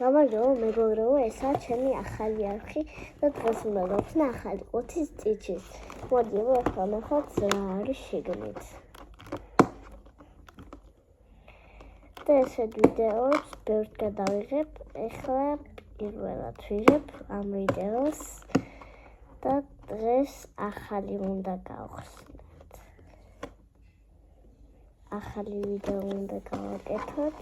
გამარჯობა მეგობრებო, ესაა ჩემი ახალი არხი და დღეს უნდა გავხსნა ახალი ყუთის ტიჩის. მოდი ახლა ნახოთ რა არის შიგნით. და ესეთ ვიდეოებს ბევრს გადავიღებ. ახლა პირველად ვიღებ ამ ვიდეოს და დღეს ახალი უნდა გავხსნათ. ახალი ვიდეო უნდა გავაკეთოთ.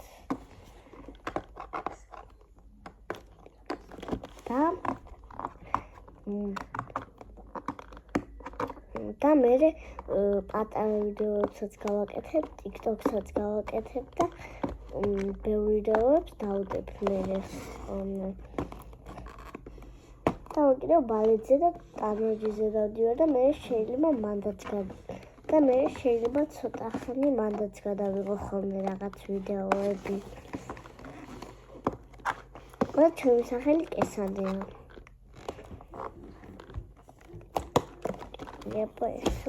და მე პატარა ვიდეოებსაც გავაკეთებ, TikTok-საც გავაკეთებ და ბევრ ვიდეოებს დავდებ მე. და კიდევ ბალეტზე და ტანვარჯიშზე დავდივარ და მე შეიძლება ცოტა ხანი მანდაც გადავიღო ხოლმე რაღაც ვიდეოები. და ჩემი სახელი კესადია.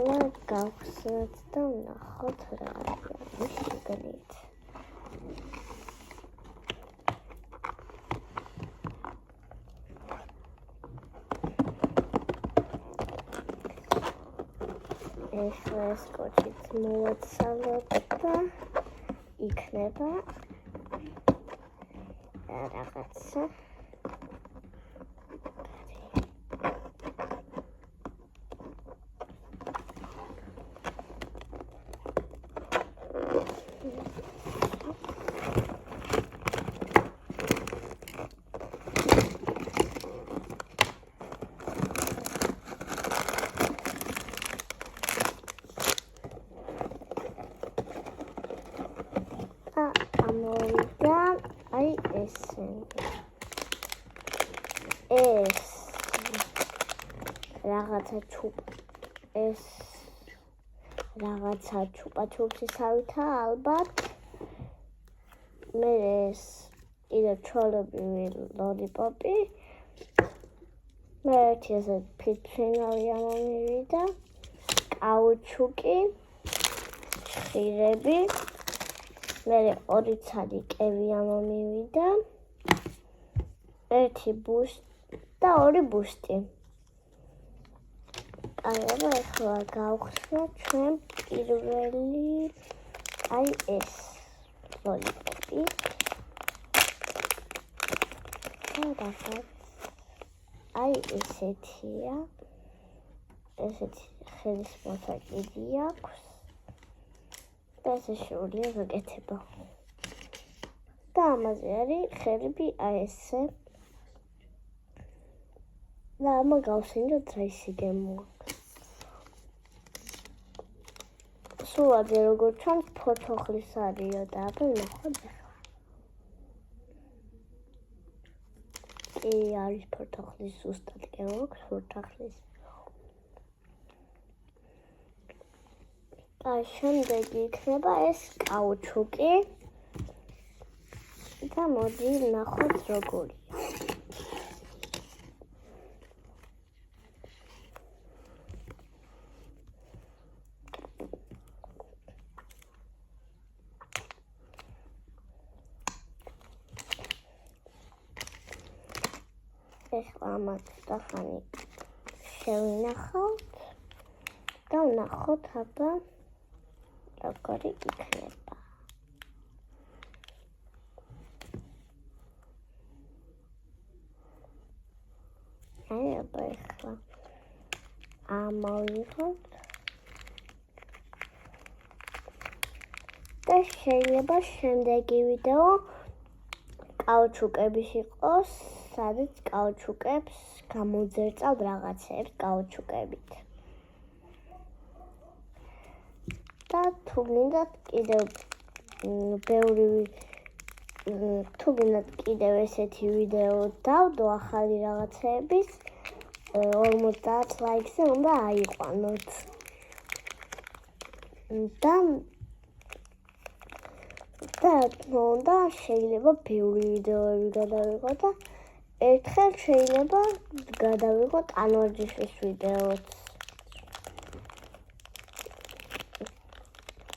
ახლა გავხსნათ და ვნახოთ რა არის შიგნით. ახლა ეს კოჭიც მოვაცალოთ და იქნება რაღაცა. ამოვიდა აი ესე. ეს რაღაცა ჩუპა-ჩუპსისავითა ალბათ. მე ეს კიდევ ჩვეულებრივი ლოლიპოპი. მე ერთი ესე ფირფინალი ამომივიდა, კაუჩუკი, ხირები. მე ორი ცალი კევი ამომივიდა, ერთი ბუშტი და ორი ბუშტი. აბა ახლა გავხსნათ ჩვენ პირველი აი ეს ლოლიპოპი. აი ესეთია. ესეთი ხელის მოსაკიდი აქვს. და ესე შეუძლია გაკეთება. და ამაზე არის ხელები აი ესე. და ამა გავსინჯოთ რა ისე გემოაქვს. სულადე როგორც ჩანს ფოთოხლის არისო და აბა ნახოთ ახლა. კი არის ფოთოხლის ზუსტად გემოაქვს ფოთოხლის. და შემდეგი იქნება ეს კაუჩუკი. და მოდი ნახოთ როგორია. ახლა ამას ხანი შევინახავთ და ვნახოთ აბა როგორი იქნება. აი აბა ახლა ამოვიღოთ და შეიძლება შემდეგი ვიდეო კაუჩუკების იყოს, სადაც კაუჩუკებს გამოვძერწავ რაღაცებს კაუჩუკებით. და თუ გინდათ კიდევ ესეთი ვიდეო დავდო ახალი რაღაცების 50 ლაიქზე უნდა აიყვანოთ. და შეიძლება ბევრი ვიდეოები გადავიღო და ერთხელ შეიძლება გადავიღო ტანვარჯიშის ვიდეოც.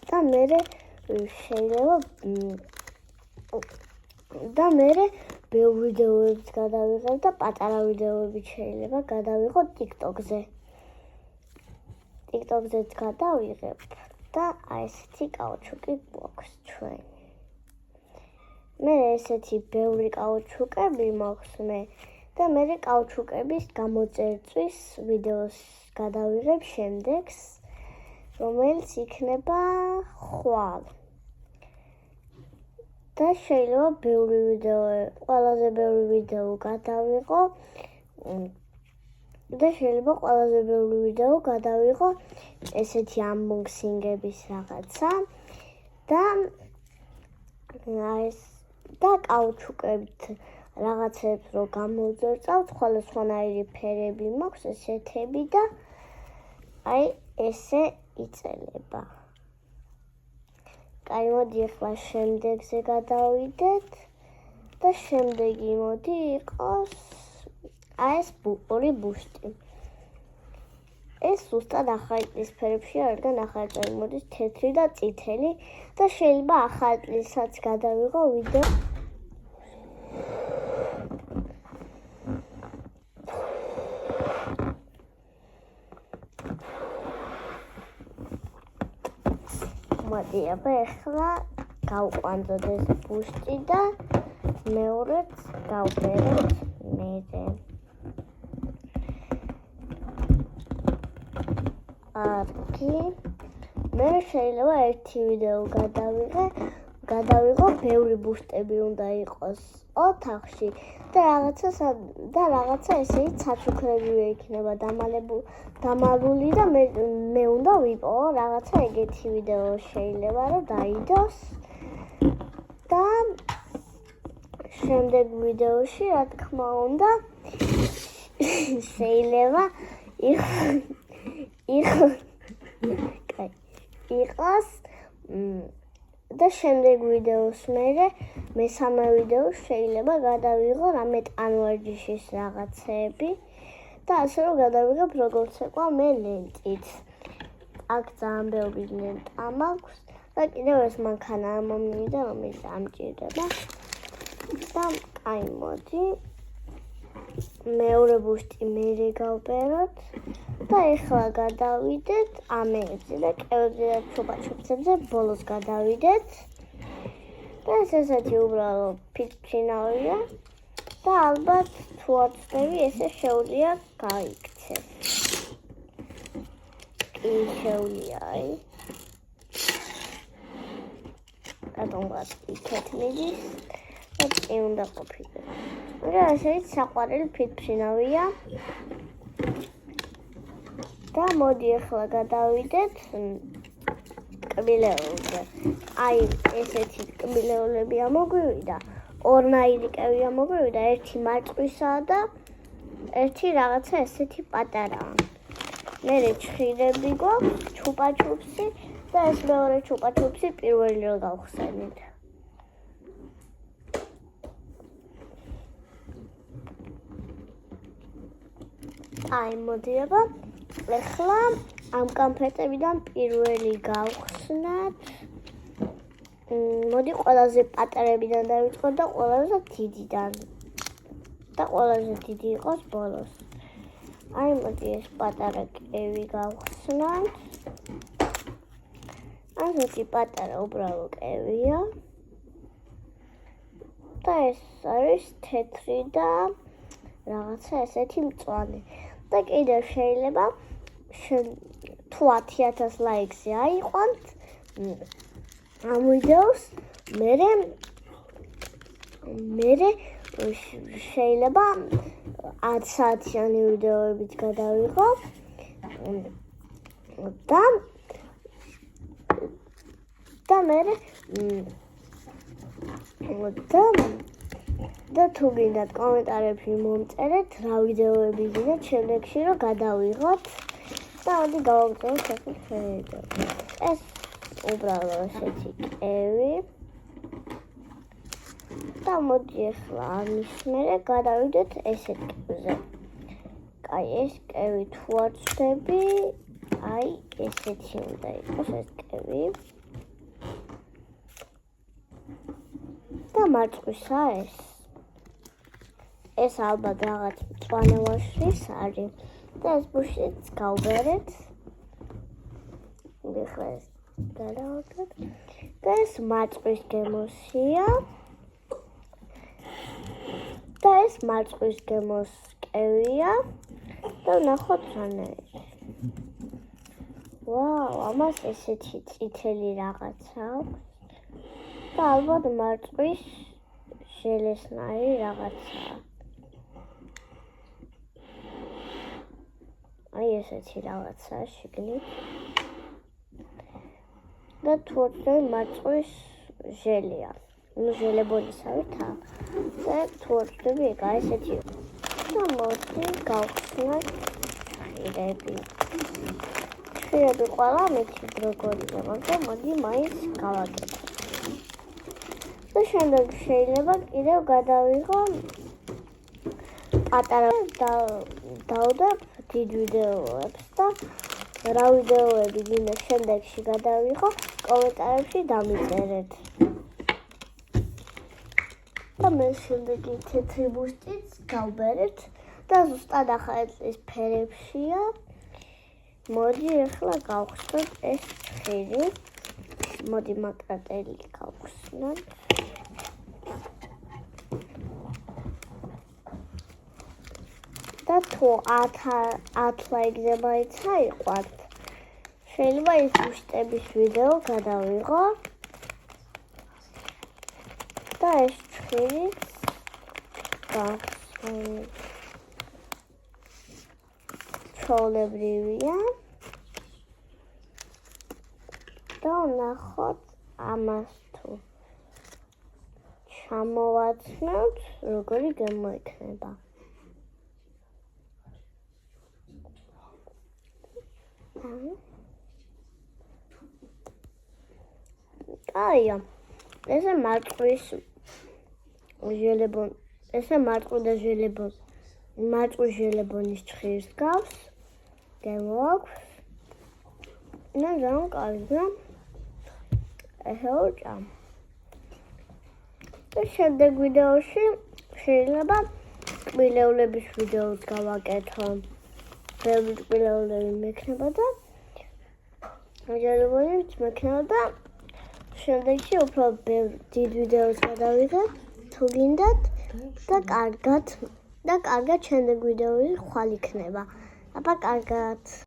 და მე შეიძლება და მე ბევრ ვიდეოებს გადავიღებ და პატარა ვიდეოებიც შეიძლება გადავიღოთ TikTok-ზე. TikTok-ზეც გადავიღებ და აი ესეთი კაუჩუკი გვაქვს ჩვენ. მე ესეთი ბევრი კაუჩუკები მაქვს მე და მე კაუჩუკების გამოწერწვის ვიდეოს გადავიღებ შემდეგს, რომელიც იქნება ხვალ. და შეიძლება ყველაზე ბევრი ვიდეო გადავიღო და შეიძლება ყველაზე ბევრი ვიდეო გადავიღო ესეთი unboxing-ების რაღაცა და ეს და კაუჩუკებით რაღაცებს რო გამოვწერწავ, სხვადასხვანაირი ფერები მაქვს, ესეთები და აი ესე იწელება. აი მოდი ახლა შემდეგზე გადავიდეთ და შემდეგი მოდი იყოს აი ეს ორი ბუშტი. ეს ზუსტად ახალწლის ფერებში არ და ახალწლი მოდის თეთრი და წითელი და შეიძლება ახალწლისაც გადავიღო ვიდეო. მოდი ახლა გავყვანდოთ ეს ბუშტი და მეორეც გავბეროთ მეზე. მე შეიძლება ერთი ვიდეო გადავიღო, ბევრი ბუშტები უნდა იყოს ოთახში და რაღაცა ესეი ცაცუქრებივე იქნება დამალული და მე უნდა ვიპოვო რაღაცა ეგეთი ვიდეო შეიძლება რომ დაიდოს და შემდეგ ვიდეოში რა თქმა უნდა შეიძლება იყოს და შემდეგ ვიდეოს მესამე ვიდეოს შეიძლება გადავიღო რამე ტანვარჯიშის რაღაცები და ასე რომ გადავიღებ როგორც ეკვა მე ლენტით. აქ ძალიან ბევრი ლენტა მაქვს და კიდევ ეს მანქანა მომივიდა რომელიც ამჭირდება და აი მოდი მეორე ბუშტი მერე გავბეროთ და ეხლა გადავიდეთ ამერებზე და კევებზე და ჩუპაჩუპსებზე ბოლოს გადავიდეთ და ესეთი უბრალო ფიჩინავია და ალბათ თუ არ ვწდები ესე შეუძლია გაიქცეს. კი შეუძლია აი რატომღაც იქეთ მიდის და კი უნდა ყოფილიყო. და ესეც საყვარელი ფიჩინავია და მოდი ახლა გადავიდეთ კბილეულზე. აი ესეთი კბილეულები ამოგვივიდა, ორნაირი კევი ამოგვივიდა, ერთი მარწყვისაა და ერთი რაღაცა ესეთი პატარაა. მერე ჩხირები გვაქვს, ჩუპაჩუპსი და ეს მეორე ჩუპაჩუპსი პირველი რო გავხსენით. აი მოდი ახლა ამ კონფეტებიდან პირველი გავხსნათ. მოდი ყველაზე პატარებიდან დავიწყოთ და ყველაზე დიდიდან. და ყველაზე დიდი იყოს ბოლოს. აი მოდი ეს პატარა კევი გავხსნათ. ასეთი პატარა უბრალო კევია. და ეს არის თეთრი და რაღაცა ესეთი მწვანე. და კიდევ შეიძლება თუ 10,000 ლაიქზე აიყვანთ ამ ვიდეოს მერე შეიძლება 10 საათიანი ვიდეოებით გადავიღო და მერე და თუ გინდათ კომენტარებში მომწერეთ რა ვიდეოები გინდათ შემდეგში რომ გადავიღოთ და მოდი გავაგზავნოთ ახლა ვიდეო. ეს უბრალო ესეთი კევი და მოდი ახლა ამის მერე გადავიდეთ ესეთ კევზე. აი ეს კევი თუ არ ვწდები, აი ესეთი უნდა იყოს ეს კევი. და მარწყვისა ეს. ეს ალბათ რაღაც მწვანევაშლის არის და ეს ბუშიც გავბერეთ. ეხლა ეს გადავაკეთებ და ეს მარწყვის გემოსია და ეს მარწყვის გემოსკევია და ნახოთ რანაირი. ვაუ, ამას ესეთი წითელი რაღაცა აქვს და ალბათ მარწყვის ჟელესნაირი რაღაცაა. აი ესეთი რაღაცაა შიგნით. და თორე მარწყვის ჟელია. ნუ ჟელებონისავით და თორები ეგ ესეთი. და მოდი გავხსნათ ხირები. ხირები ყველა მეთქი როგორია, მაგრამ მოდი მაინც გავაკეთებ. და შემდეგ შეიძლება კიდევ გადავიღო პატარა დავდებ დიდ ვიდეოებს და რა ვიდეოები გინდა შემდეგში გადავიღო კომენტარებში დამიწერეთ. და მე შემდეგი თეთრი ბუშტიც გავბერეთ და ზუსტად ახალ ფერებშია. მოდი ახლა გავხსნათ ეს ხირი. მოდი მაკრატელი გავხსნათ. და თუ 10 ლაიქზე მაინც აიყვართ, შეიძლება ეს ბუშტების ვიდეო გადავიღო და ეს ხირიც გავხსნით. ჩვეულებრივია და ნახოთ ამას თუ ჩამოვაცნოთ, როგორი გამოიქნება. აია, ესე მარწყვის ჟელებონი, ესე მარწყვა და ჟელებონი, მარწყვის ჟელებონის ჭხირს გავს, გამოაქვს. და ძალიან კარგია. ეჰოჭა. და შემდეგ ვიდეოში შეიძლება კბილეულების ვიდეოს გავაკეთო. ბევრი კბილეულები მექნება და ჟელებონიც მექნება და შემდეგში უფრო დიდ ვიდეოს გადავიღებ თუ გინდათ და კარგად შემდეგ ვიდეოები ხვალ იქნება. აბა კარგად.